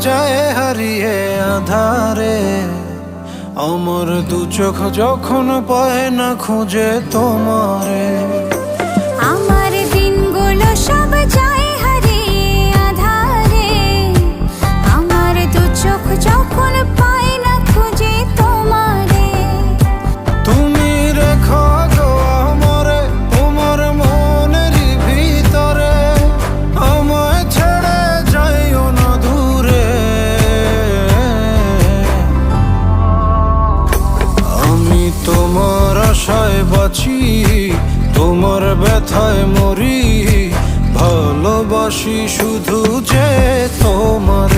যায় হারিয়ে আধারে। আমার দু চোখ যখন পায় না খুঁজে তোমারে। আমার দিনগুলো সব যায় হারিয়ে আঁধারে। আমার দু চোখ যখন পায় না খুঁজে তোমারে। তুমি রেখো গো আমারে তোমার মনের ভিতরে, আমায় ছেড়ে যাইও না দূরে। আমি তোমার আশায় বাঁচি, তোমার ব্যথায় মরি, ভালোবাসি শুধু যে তোমারে।